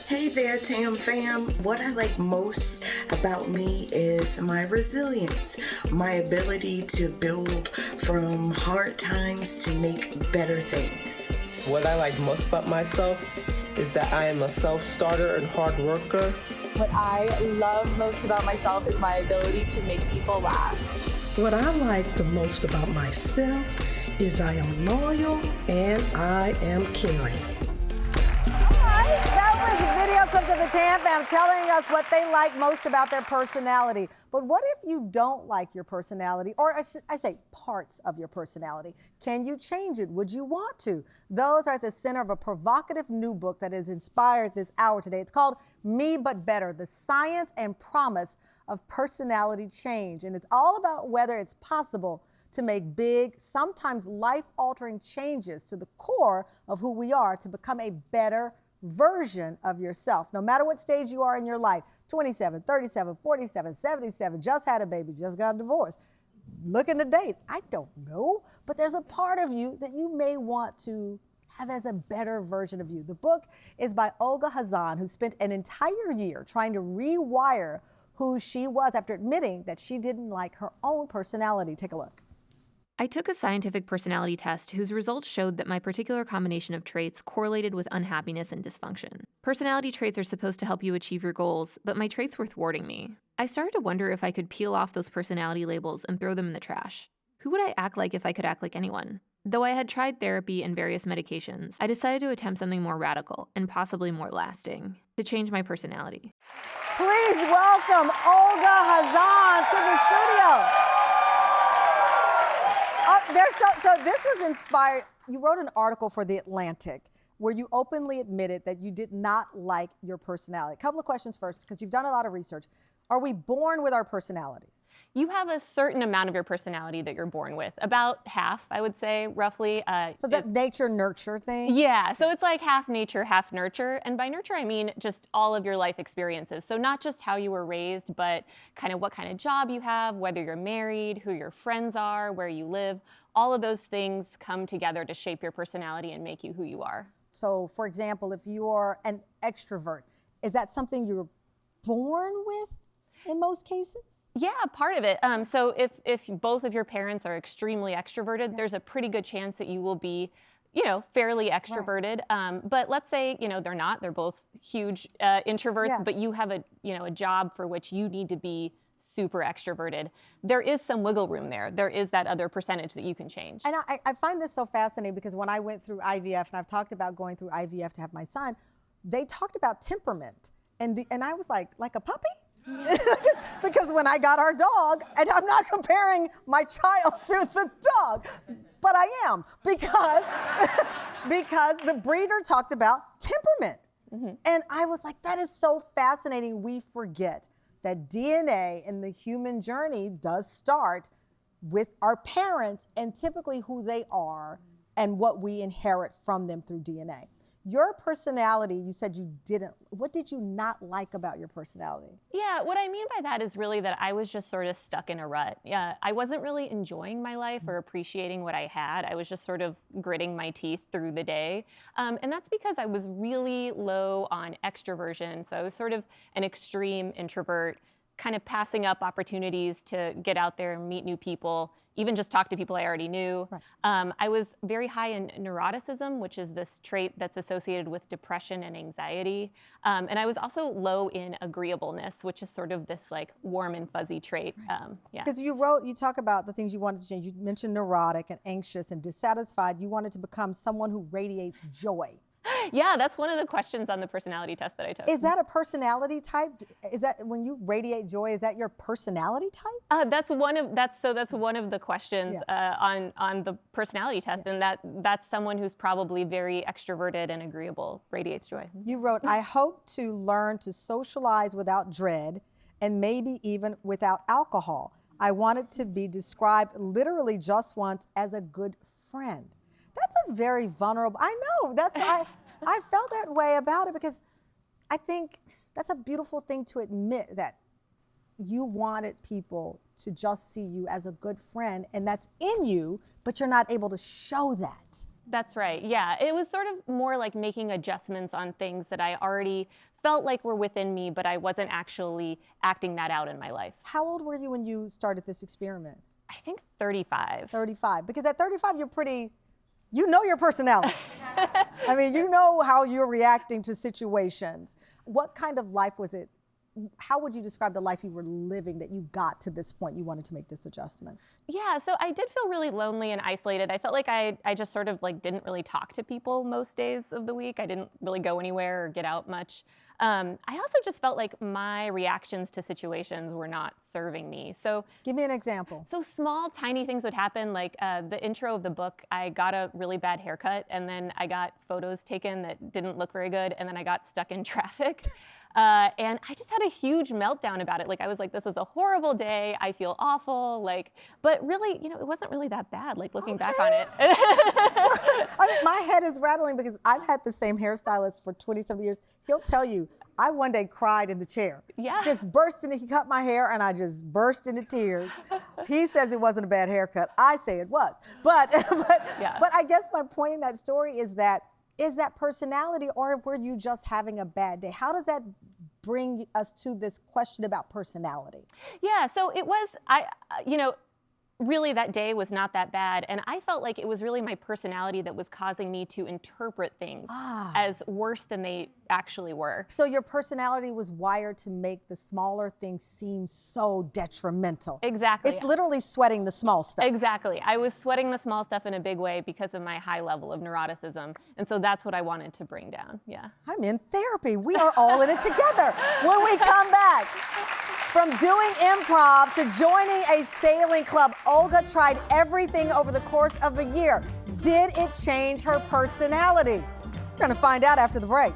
Hey there, Tam fam. What I like most about me is my resilience, my ability to build from hard times to make better things. What I like most about myself is that I am a self-starter and hard worker. What I love most about myself is my ability to make people laugh. What I like the most about myself is I am loyal and I am caring. That was video clips of the Tam fam telling us what they like most about their personality. But what if you don't like your personality, or I say parts of your personality? Can you change it? Would you want to? Those are at the center of a provocative new book that has inspired this hour today. It's called Me But Better, The Science and Promise of Personality Change. And it's all about whether it's possible to make big, sometimes life-altering changes to the core of who we are to become a better version of yourself. No matter what stage you are in your life, 27, 37, 47, 77, just had a baby, just got a divorce, looking to date, I don't know, but there's a part of you that you may want to have as a better version of you. The book is by Olga Khazan, who spent an entire year trying to rewire who she was after admitting that she didn't like her own personality. Take a look. I took a scientific personality test whose results showed that my particular combination of traits correlated with unhappiness and dysfunction. Personality traits are supposed to help you achieve your goals, but my traits were thwarting me. I started to wonder if I could peel off those personality labels and throw them in the trash. Who would I act like if I could act like anyone? Though I had tried therapy and various medications, I decided to attempt something more radical and possibly more lasting, to change my personality. Please welcome Olga Khazan to the studio. So this was inspired. You wrote an article for The Atlantic where you openly admitted that you did not like your personality. A couple of questions first, because you've done a lot of research. Are we born with our personalities? You have a certain amount of your personality that you're born with, about half, I would say, roughly. So that's nature-nurture thing? Yeah, so it's like half nature, half nurture. And by nurture, I mean just all of your life experiences. So not just how you were raised, but kind of what kind of job you have, whether you're married, who your friends are, where you live. All of those things come together to shape your personality and make you who you are. So, for example, if you are an extrovert, is that something you're born with in most cases? Yeah, part of it. So if both of your parents are extremely extroverted, there's a pretty good chance that you will be, fairly extroverted. Right. But let's say, they're not. They're both huge introverts, but you have a job for which you need to be super extroverted. There is some wiggle room there. There is that other percentage that you can change. And I find this so fascinating because when I went through IVF, and I've talked about going through IVF to have my son, they talked about temperament. And I was like a puppy? because when I got our dog, and I'm not comparing my child to the dog, but I am, because the breeder talked about temperament. Mm-hmm. And I was like, that is so fascinating. We forget that DNA in the human journey does start with our parents and typically who they are and what we inherit from them through DNA. Your personality, you said you didn't. What did you not like about your personality? Yeah, what I mean by that is really that I was just sort of stuck in a rut. Yeah, I wasn't really enjoying my life or appreciating what I had. I was just sort of gritting my teeth through the day. And that's because I was really low on extroversion. So I was sort of an extreme introvert, kind of passing up opportunities to get out there and meet new people, even just talk to people I already knew. Right. I was very high in neuroticism, which is this trait that's associated with depression and anxiety. And I was also low in agreeableness, which is sort of this like warm and fuzzy trait. Right. Because you talk about the things you wanted to change. You mentioned neurotic and anxious and dissatisfied. You wanted to become someone who radiates joy. Yeah, that's one of the questions on the personality test that I took. Is that a personality type? Is that when you radiate joy? Is that your personality type? That's one of the questions on the personality test, and that's someone who's probably very extroverted and agreeable, radiates joy. You wrote, I hope to learn to socialize without dread, and maybe even without alcohol. I wanted to be described literally just once as a good friend. That's a very vulnerable, I know, I felt that way about it because I think that's a beautiful thing to admit that you wanted people to just see you as a good friend and that's in you, but you're not able to show that. That's right. Yeah. It was sort of more like making adjustments on things that I already felt like were within me, but I wasn't actually acting that out in my life. How old were you when you started this experiment? I think 35. 35. Because at 35, you know your personality. I mean, you know how you're reacting to situations. What kind of life was it? How would you describe the life you were living that you got to this point you wanted to make this adjustment? Yeah, so I did feel really lonely and isolated. I felt like I just sort of like didn't really talk to people most days of the week. I didn't really go anywhere or get out much. I also just felt like my reactions to situations were not serving me. So give me an example. So small, tiny things would happen. Like the intro of the book, I got a really bad haircut, and then I got photos taken that didn't look very good, and then I got stuck in traffic. And I just had a huge meltdown about it. Like, I was like, this is a horrible day. I feel awful. Like, but really, it wasn't really that bad, like looking back on it. I mean, my head is rattling because I've had the same hairstylist for 27 years. He'll tell you, I one day cried in the chair. Yeah. Just burst into, he cut my hair and I just burst into tears. He says it wasn't a bad haircut. I say it was. But I guess my point in that story is that personality, or were you just having a bad day? How does that bring us to this question about personality? Yeah, so it was, really that day was not that bad. And I felt like it was really my personality that was causing me to interpret things as worse than they actually were. So your personality was wired to make the smaller things seem so detrimental. Exactly. It's literally sweating the small stuff. Exactly. I was sweating the small stuff in a big way because of my high level of neuroticism. And so that's what I wanted to bring down. Yeah. I'm in therapy. We are all in it together. When we come back, from doing improv to joining a sailing club, Olga tried everything over the course of a year. Did it change her personality? We're going to find out after the break.